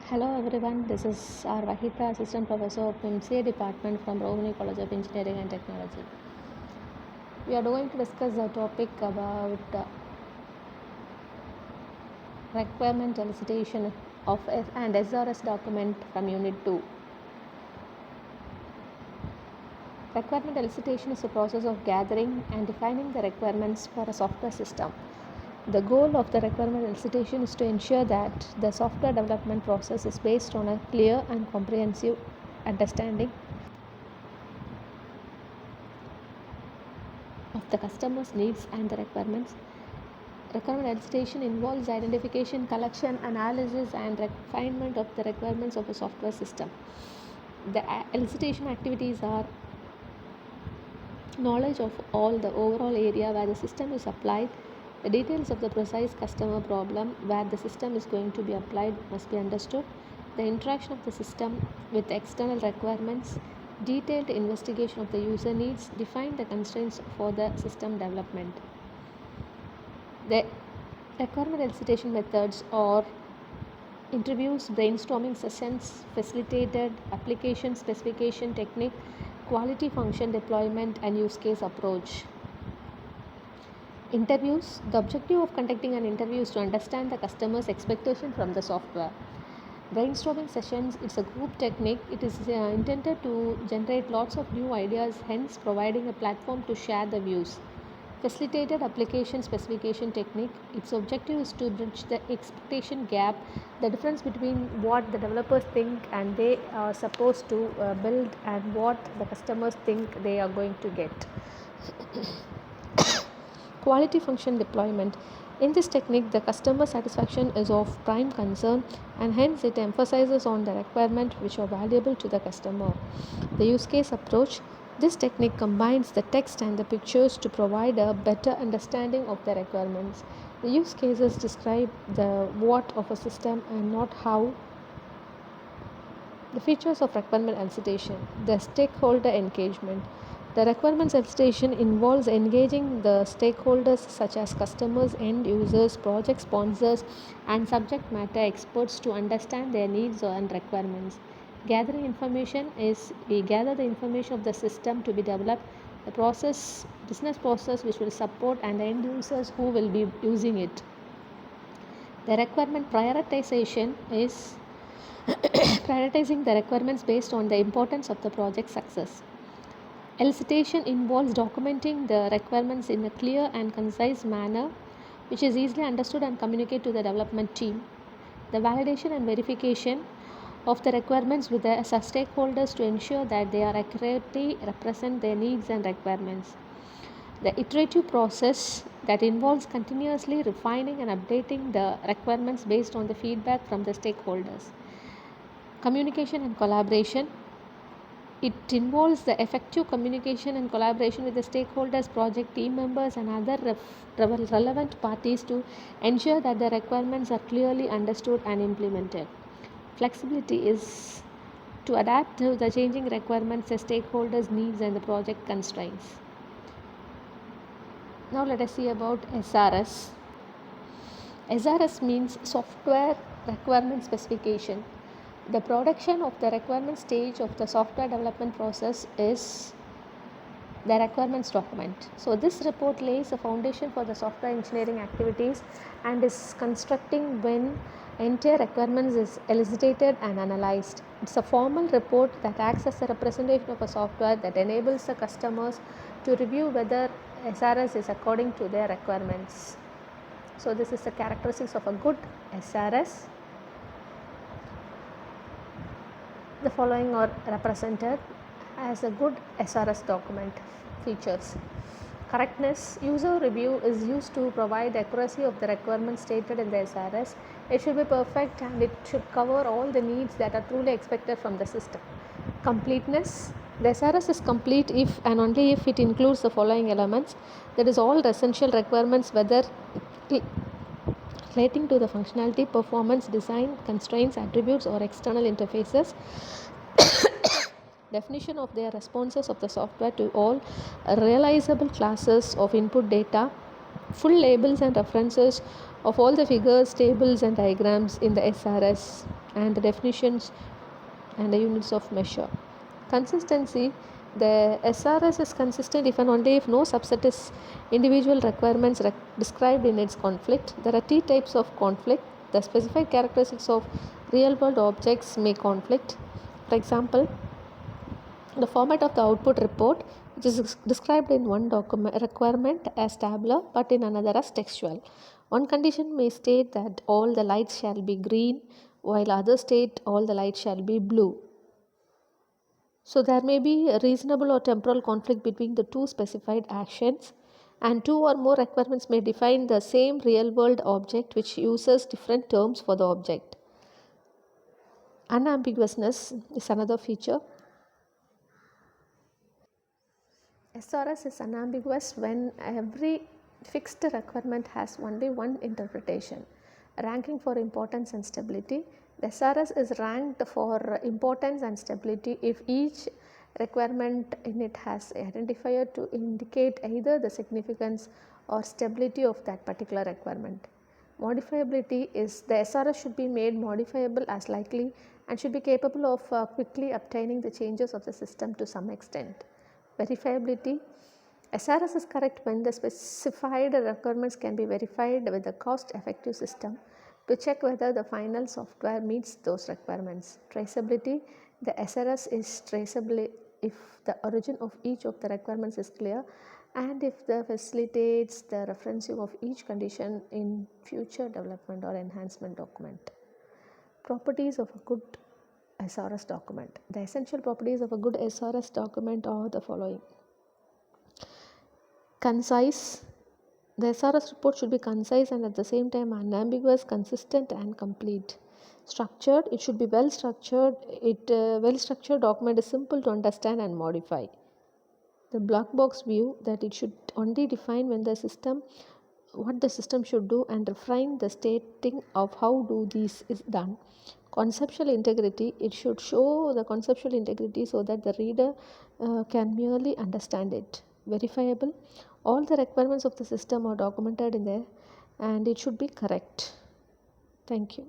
Hello everyone, this is R. Vahita, Assistant Professor of MCA Department from Rohini College of Engineering and Technology. We are going to discuss a topic about requirement elicitation of and SRS document from Unit 2. Requirement elicitation is a process of gathering and defining the requirements for a software system. The goal of the requirement elicitation is to ensure that the software development process is based on a clear and comprehensive understanding of the customer's needs and the requirements. Requirement elicitation involves identification, collection, analysis, and refinement of the requirements of a software system. The elicitation activities are knowledge of all the overall area where the system is applied. The details of the precise customer problem where the system is going to be applied must be understood. The interaction of the system with external requirements, detailed investigation of the user needs, define the constraints for the system development. The requirement elicitation methods are interviews, brainstorming sessions, facilitated application specification technique, quality function deployment, and use case approach. Interviews. The objective of conducting an interview is to understand the customer's expectation from the software. Brainstorming sessions, it's a group technique. It is intended to generate lots of new ideas, hence providing a platform to share the views. Facilitated application specification technique, its objective is to bridge the expectation gap, the difference between what the developers think and they are supposed to build and what the customers think they are going to get. Quality function deployment. In this technique, the customer satisfaction is of prime concern and hence it emphasizes on the requirements which are valuable to the customer. The use case approach. This technique combines the text and the pictures to provide a better understanding of the requirements. The use cases describe the what of a system and not how. The features of requirement elicitation. The stakeholder engagement. The requirements elicitation involves engaging the stakeholders such as customers, end users, project sponsors, and subject matter experts to understand their needs and requirements. Gathering information is we gather the information of the system to be developed, the business process which will support, and the end users who will be using it. The requirement prioritization is prioritizing the requirements based on the importance of the project success. Elicitation involves documenting the requirements in a clear and concise manner which is easily understood and communicated to the development team. The validation and verification of the requirements with the stakeholders to ensure that they are accurately represent their needs and requirements. The iterative process that involves continuously refining and updating the requirements based on the feedback from the stakeholders. Communication and collaboration. It involves the effective communication and collaboration with the stakeholders, project team members, and other relevant parties to ensure that the requirements are clearly understood and implemented. Flexibility is to adapt to the changing requirements, the stakeholders' needs, and the project constraints. Now let us see about SRS. SRS means Software Requirement Specification. The production of the requirement stage of the software development process is the requirements document. So this report lays a foundation for the software engineering activities and is constructing when entire requirements is elicited and analyzed. It's a formal report that acts as a representation of a software that enables the customers to review whether SRS is according to their requirements. So this is the characteristics of a good SRS. The following are represented as a good SRS document. Features. Correctness. User review is used to provide accuracy of the requirements stated in the SRS. It should be perfect and it should cover all the needs that are truly expected from the system. Completeness. The SRS is complete if and only if it includes the following elements, that is all essential requirements whether relating to the functionality, performance, design, constraints, attributes, or external interfaces. Definition of their responses of the software to all realizable classes of input data, full labels and references of all the figures, tables, and diagrams in the SRS. and the definitions and the units of measure. Consistency, the SRS is consistent if and only if no subset is individual requirements described in its conflict. There are three types of conflict. The specified characteristics of real world objects may conflict. For example, the format of the output report, which is described in one document requirement as tabular but in another as textual. One condition may state that all the lights shall be green, while others state all the lights shall be blue. So there may be a reasonable or temporal conflict between the two specified actions, and two or more requirements may define the same real world object which uses different terms for the object. Unambiguousness is another feature. SRS is unambiguous when every fixed requirement has only one interpretation. Ranking for importance and stability. The SRS is ranked for importance and stability if each requirement in it has identifier to indicate either the significance or stability of that particular requirement. Modifiability is the SRS should be made modifiable as likely and should be capable of quickly obtaining the changes of the system to some extent. Verifiability, SRS is correct when the specified requirements can be verified with a cost effective system to check whether the final software meets those requirements. Traceability, the SRS is traceable if the origin of each of the requirements is clear and if the facilitates the referencing of each condition in future development or enhancement document. Properties of a good SRS document. The essential properties of a good SRS document are the following. Concise. The SRS report should be concise and at the same time unambiguous, consistent and complete. Structured. It should be well structured. Well structured document is simple to understand and modify. The black box view, that it should only define when the system what the system should do and refine the stating of how do this is done. Conceptual integrity, it should show the conceptual integrity so that the reader can merely understand it. Verifiable, all the requirements of the system are documented in there and it should be correct. Thank you.